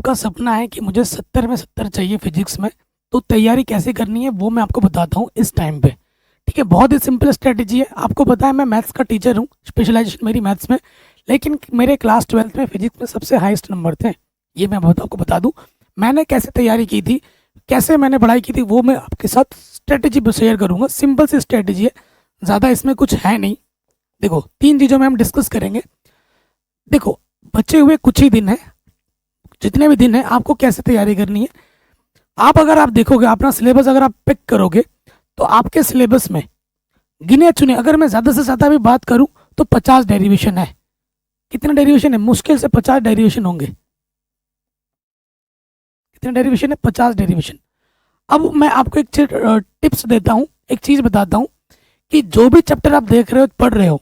सबका सपना है कि मुझे 70 में 70 चाहिए फिजिक्स में। तो तैयारी कैसे करनी है वो मैं आपको बताता हूँ इस टाइम पे। ठीक है, बहुत ही सिंपल स्ट्रेटजी है। आपको पता है मैं मैथ्स का टीचर हूँ, स्पेशलाइजेशन मेरी मैथ्स में, लेकिन मेरे क्लास 12th में फिजिक्स में सबसे हाईएस्ट नंबर थे। ये मैं आपको बता दूँ मैंने कैसे तैयारी की थी, कैसे मैंने पढ़ाई की थी, वो मैं आपके साथ स्ट्रेटजी शेयर करूँगा। सिंपल सी स्ट्रेटजी है, ज़्यादा इसमें कुछ है नहीं। देखो, 3 चीज़ों में हम डिस्कस करेंगे। देखो, बचे हुए कुछ ही दिन है, जितने भी दिन है आपको कैसे तैयारी करनी है। अगर आप देखोगे अपना सिलेबस, अगर आप पिक करोगे तो आपके सिलेबस में गिने चुने, अगर मैं ज़्यादा से ज़्यादा भी बात करूं तो 50 डेरिवेशन है। कितने डेरिवेशन है? मुश्किल से 50 डेरिवेशन होंगे। कितने डेरिवेशन है? 50 डेरिवेशन। अब मैं आपको एक टिप्स देता हूँ, एक चीज़ बताता हूँ कि जो भी चैप्टर आप देख रहे हो, पढ़ रहे हो,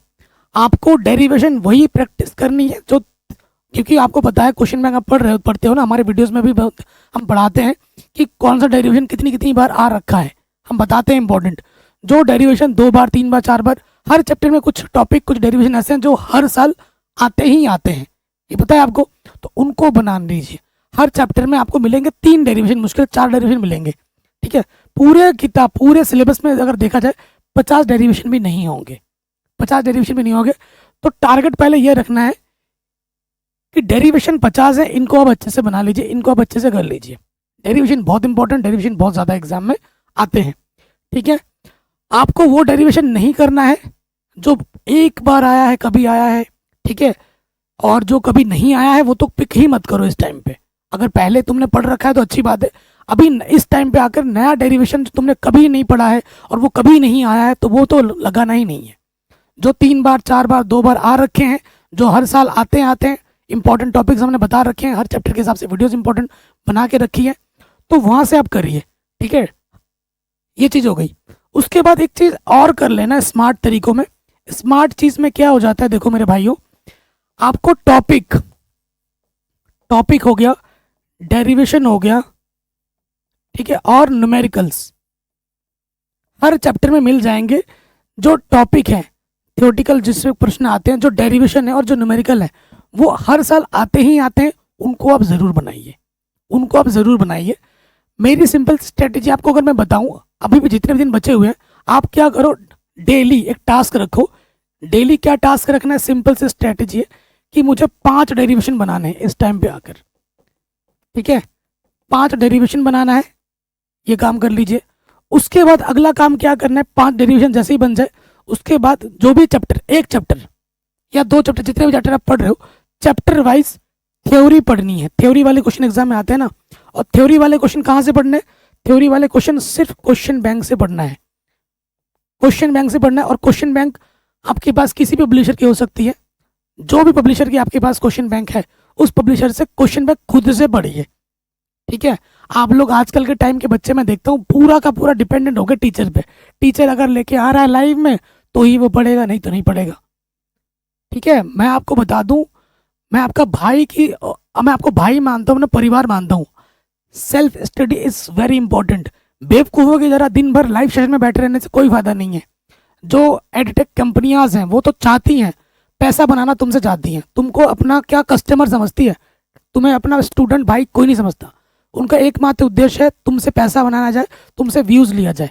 आपको डेरिवेशन वही प्रैक्टिस करनी है जो, क्योंकि आपको पता है क्वेश्चन बैंक आप पढ़ते हो ना, हमारे वीडियोस में भी बहुत हम पढ़ाते हैं कि कौन सा डेरिवेशन कितनी कितनी बार आ रखा है। हम बताते हैं इंपॉर्टेंट जो डेरिवेशन 2 बार 3 बार 4 बार, हर चैप्टर में कुछ टॉपिक कुछ डेरिवेशन ऐसे हैं जो हर साल आते ही आते हैं, ये पता है आपको। तो उनको बना लीजिए। हर चैप्टर में आपको मिलेंगे 3 डेरिवेशन, मुश्किल 4 डेरिवेशन मिलेंगे। ठीक है, पूरे किताब पूरे सिलेबस में अगर देखा जाए 50 डेरिवेशन भी नहीं होंगे, 50 डेरिवेशन भी नहीं होंगे। तो टारगेट पहले ये रखना है कि डेरिवेशन 50 है, इनको आप अच्छे से बना लीजिए, इनको आप अच्छे से कर लीजिए। डेरिवेशन बहुत इंपॉर्टेंट, डेरिवेशन बहुत ज़्यादा एग्जाम में आते हैं। ठीक है, आपको वो डेरिवेशन नहीं करना है जो एक बार आया है, कभी आया है। ठीक है, और जो कभी नहीं आया है वो तो पिक ही मत करो इस टाइम पे। अगर पहले तुमने पढ़ रखा है तो अच्छी बात है। अभी इस टाइम पे आकर नया डेरिवेशन जो तुमने कभी नहीं पढ़ा है और वो कभी नहीं आया है, तो वो तो लगाना ही नहीं है। जो 3 बार 4 बार 2 बार आ रखे हैं, जो हर साल आते हैं, इंपॉर्टेंट टॉपिक्स हमने बता रखे हैं, हर चैप्टर के हिसाब से वीडियोस इंपॉर्टेंट बना के रखी है, तो वहां से आप करिए। ठीक है, ये चीज़ हो गई। उसके बाद एक चीज़ और कर लेना स्मार्ट तरीकों में। स्मार्ट चीज़ में क्या हो जाता है, देखो मेरे भाइयों, आपको टॉपिक हो गया, डेरिवेशन हो गया, ठीक है, और न्यूमेरिकल्स हर चैप्टर में मिल जाएंगे। जो टॉपिक है थ्योरेटिकल, जिसमें प्रश्न आते हैं, जो डेरिवेशन है और जो न्यूमेरिकल है, वो हर साल आते ही आते हैं। उनको आप ज़रूर बनाइए, उनको आप ज़रूर बनाइए। मेरी सिंपल स्ट्रेटेजी आपको अगर मैं बताऊं, अभी भी जितने भी दिन बचे हुए हैं, आप क्या करो, डेली एक टास्क रखो। डेली क्या टास्क रखना है? सिंपल से स्ट्रेटेजी है कि मुझे 5 डेरिवेशन बनाने हैं इस टाइम पे आकर। ठीक है, 5 डेरिवेशन बनाना है, ये काम कर लीजिए। उसके बाद अगला काम क्या करना है, 5 डेरिवेशन जैसे ही बन जाए, उसके बाद जो भी चैप्टर, एक चैप्टर या 2 चैप्टर, जितने भी चैप्टर आप पढ़ रहे हो, चैप्टर वाइज थ्योरी पढ़नी है। थ्योरी वाले क्वेश्चन एग्जाम में आते हैं ना, और थ्योरी वाले क्वेश्चन कहाँ से पढ़ने हैं? थ्योरी वाले क्वेश्चन सिर्फ क्वेश्चन बैंक से पढ़ना है, क्वेश्चन बैंक से पढ़ना है। और क्वेश्चन बैंक आपके पास किसी भी पब्लिशर की हो सकती है, जो भी पब्लिशर की आपके पास क्वेश्चन बैंक है, उस पब्लिशर से क्वेश्चन बैंक खुद से पढ़िए। ठीक है, आप लोग आजकल के टाइम के बच्चे मैं देखता हूँ पूरा का पूरा डिपेंडेंट हो गए टीचर पे। टीचर अगर लेके आ रहा है लाइव में तो ही वो पढ़ेगा, नहीं तो नहीं पढ़ेगा। ठीक है, मैं आपको बता दूं, मैं आपका भाई की, मैं आपको भाई मानता हूँ, अपना परिवार मानता हूँ। Self study is very important. बेवकूफ़ों की जरा दिन भर लाइव सेशन में बैठे रहने से कोई फायदा नहीं है। जो एडटेक कंपनियां हैं वो तो चाहती हैं पैसा बनाना, तुमसे चाहती हैं, तुमको अपना क्या कस्टमर समझती है, तुम्हें अपना स्टूडेंट भाई कोई नहीं समझता। उनका एकमात्र उद्देश्य है तुमसे पैसा बनाना जाए, तुमसे व्यूज़ लिया जाए।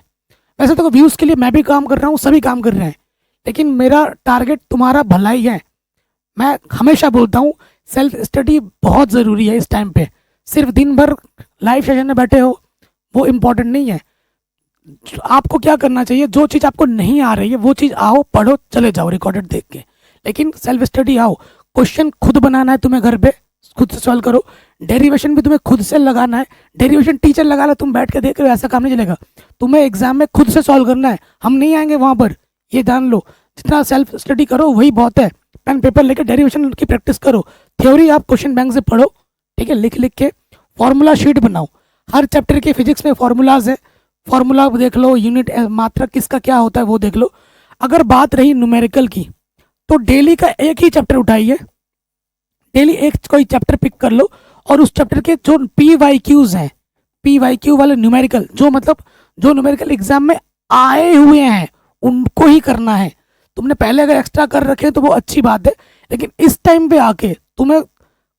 वैसे तो व्यूज़ के लिए मैं भी काम कर रहा हूँ, सभी काम कर रहे हैं, लेकिन मेरा टारगेट तुम्हारा भलाई है। मैं हमेशा बोलता हूँ सेल्फ स्टडी बहुत ज़रूरी है इस टाइम पे। सिर्फ दिन भर लाइव सेशन में बैठे हो वो इम्पोर्टेंट नहीं है। आपको क्या करना चाहिए, जो चीज़ आपको नहीं आ रही है वो चीज़ आओ, पढ़ो, चले जाओ रिकॉर्डेड देख के, लेकिन सेल्फ स्टडी आओ। क्वेश्चन खुद बनाना है तुम्हें, घर पे खुद से सॉल्व करो। डेरिवेशन भी तुम्हें खुद से लगाना है। डेरिवेशन टीचर लगा लो, तुम बैठ के देख रहे हो, ऐसा काम नहीं चलेगा। तुम्हें एग्जाम में खुद से सॉल्व करना है, हम नहीं आएंगे वहाँ पर, ये जान लो। जितना सेल्फ स्टडी करो वही बहुत है। पेन पेपर लेकर डेरिवेशन की प्रैक्टिस करो। थ्योरी आप क्वेश्चन बैंक से पढ़ो। ठीक है, लिख लिख के फॉर्मूला शीट बनाओ। हर चैप्टर के फिजिक्स में फॉर्मूलाज है, फॉर्मूला देख लो, यूनिट मात्रा किसका क्या होता है वो देख लो। अगर बात रही न्यूमेरिकल की, तो डेली का एक ही चैप्टर उठाइए, डेली एक कोई चैप्टर पिक कर लो, और उस चैप्टर के जो PYQs हैं, PYQ वाले न्यूमेरिकल, जो मतलब जो न्यूमेरिकल एग्जाम में आए हुए हैं उनको ही करना है। तुमने पहले अगर एक्स्ट्रा कर रखे हैं तो वो अच्छी बात है, लेकिन इस टाइम पे आके तुम्हें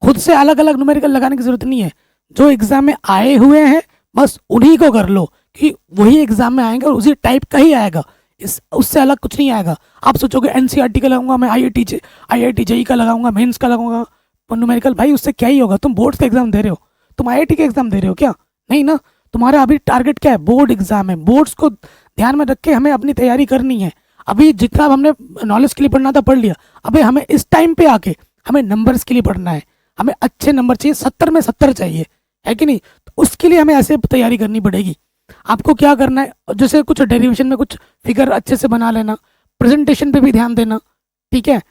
खुद से अलग अलग न्यूमेरिकल लगाने की जरूरत नहीं है। जो एग्जाम में आए हुए हैं बस उन्हीं को कर लो, कि वही एग्जाम में आएंगे और उसी टाइप का ही आएगा, इस उससे अलग कुछ नहीं आएगा। आप सोचोगे एनसीईआरटी का लगाऊंगा मैं, आईआईटी जेई का लगाऊंगा, मेंस का लगाऊंगा न्यूमेरिकल, भाई उससे क्या ही होगा? तुम बोर्ड्स का एग्जाम दे रहे हो, तुम आईआईटी के एग्जाम दे रहे हो क्या? नहीं ना। तुम्हारा अभी टारगेट क्या है? बोर्ड एग्जाम है। बोर्ड्स को ध्यान में रख के हमें अपनी तैयारी करनी है। अभी जितना हमने नॉलेज के लिए पढ़ना था पढ़ लिया, अभी हमें इस टाइम पे आके हमें नंबर्स के लिए पढ़ना है। हमें अच्छे नंबर चाहिए, 70 में 70 चाहिए, है कि नहीं? तो उसके लिए हमें ऐसे तैयारी करनी पड़ेगी। आपको क्या करना है, जैसे कुछ डेरिवेशन में कुछ फिगर अच्छे से बना लेना, प्रेजेंटेशन पे भी ध्यान देना, ठीक है?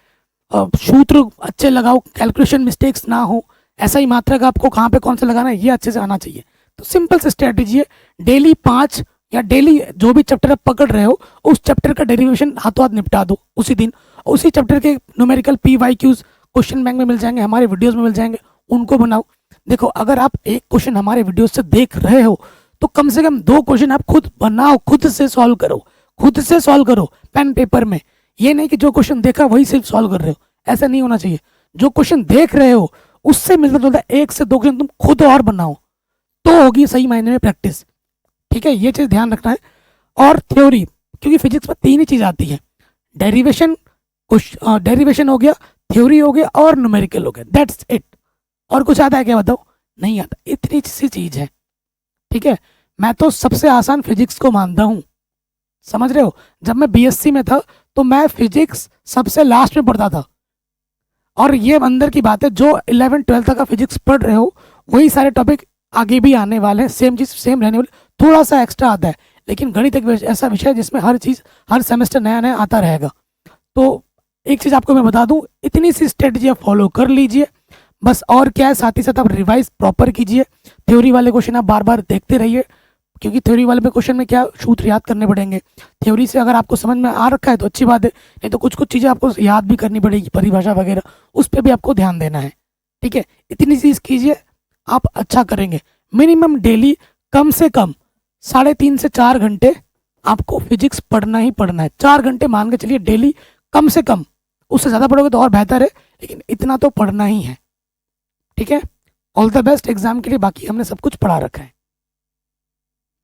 सूत्र अच्छे लगाओ, कैलकुलेशन मिस्टेक्स ना हो, ऐसा ही मात्रक आपको कहाँ पे कौन सा लगाना है ये अच्छे से आना चाहिए। तो सिंपल सी स्ट्रेटेजी है, डेली 5 या डेली जो भी चैप्टर आप पकड़ रहे हो उस चैप्टर का डेरिवेशन हाथों हाथ निपटा दो उसी दिन। उसी चैप्टर के न्यूमेरिकल PYQs क्वेश्चन बैंक में मिल जाएंगे, हमारे वीडियोस में मिल जाएंगे, उनको बनाओ। देखो अगर आप एक क्वेश्चन हमारे वीडियो से देख रहे हो तो कम से कम 2 क्वेश्चन आप खुद बनाओ, खुद से सॉल्व करो, खुद से सॉल्व करो पेन पेपर में। ये नहीं कि जो क्वेश्चन देखा वही सिर्फ सॉल्व कर रहे हो, ऐसा नहीं होना चाहिए। जो क्वेश्चन देख रहे हो उससे मिलता जुलता 1 से 2 क्वेश्चन तुम खुद और बनाओ, तो होगी सही मायने में प्रैक्टिस, ठीक है? ये चीज़ ध्यान रखना है। और थ्योरी, क्योंकि फिजिक्स में 3 ही चीज़ आती है, डेरिवेशन, डेरिवेशन हो गया, थ्योरी हो गया और न्यूमेरिकल हो गया, दैट्स इट। और कुछ आता है क्या बताओ? नहीं आता। इतनी सी चीज़ है, ठीक है? मैं तो सबसे आसान फिजिक्स को मानता हूँ, समझ रहे हो? जब मैं बीएससी में था तो मैं फिजिक्स सबसे लास्ट में पढ़ता था। और ये अंदर की बात है, जो 11-12 तक का फिजिक्स पढ़ रहे हो वही सारे टॉपिक आगे भी आने वाले हैं, सेम चीज़ सेम रहने वाली, थोड़ा सा एक्स्ट्रा आता है। लेकिन गणित एक ऐसा विषय है जिसमें हर चीज़ हर सेमेस्टर नया नया आता रहेगा। तो एक चीज़ आपको मैं बता दूं, इतनी सी स्ट्रेटजी आप फॉलो कर लीजिए बस। और क्या है, साथ ही साथ आप रिवाइज प्रॉपर कीजिए। थ्योरी वाले क्वेश्चन आप बार बार देखते रहिए, क्योंकि थ्योरी वाले क्वेश्चन में क्या सूत्र याद करने पड़ेंगे। थ्योरी से अगर आपको समझ में आ रखा है तो अच्छी बात है, नहीं तो कुछ कुछ चीज़ें आपको याद भी करनी पड़ेगी, परिभाषा वगैरह, उस पर भी आपको ध्यान देना है, ठीक है? इतनी चीज़ कीजिए, आप अच्छा करेंगे। मिनिमम डेली कम से कम 3.5 से 4 घंटे आपको फिजिक्स पढ़ना ही पढ़ना है। 4 घंटे मान के चलिए डेली कम से कम, उससे ज़्यादा पढ़ोगे तो और बेहतर है, लेकिन इतना तो पढ़ना ही है, ठीक है? ऑल द बेस्ट एग्जाम के लिए। बाकी हमने सब कुछ पढ़ा रखा है।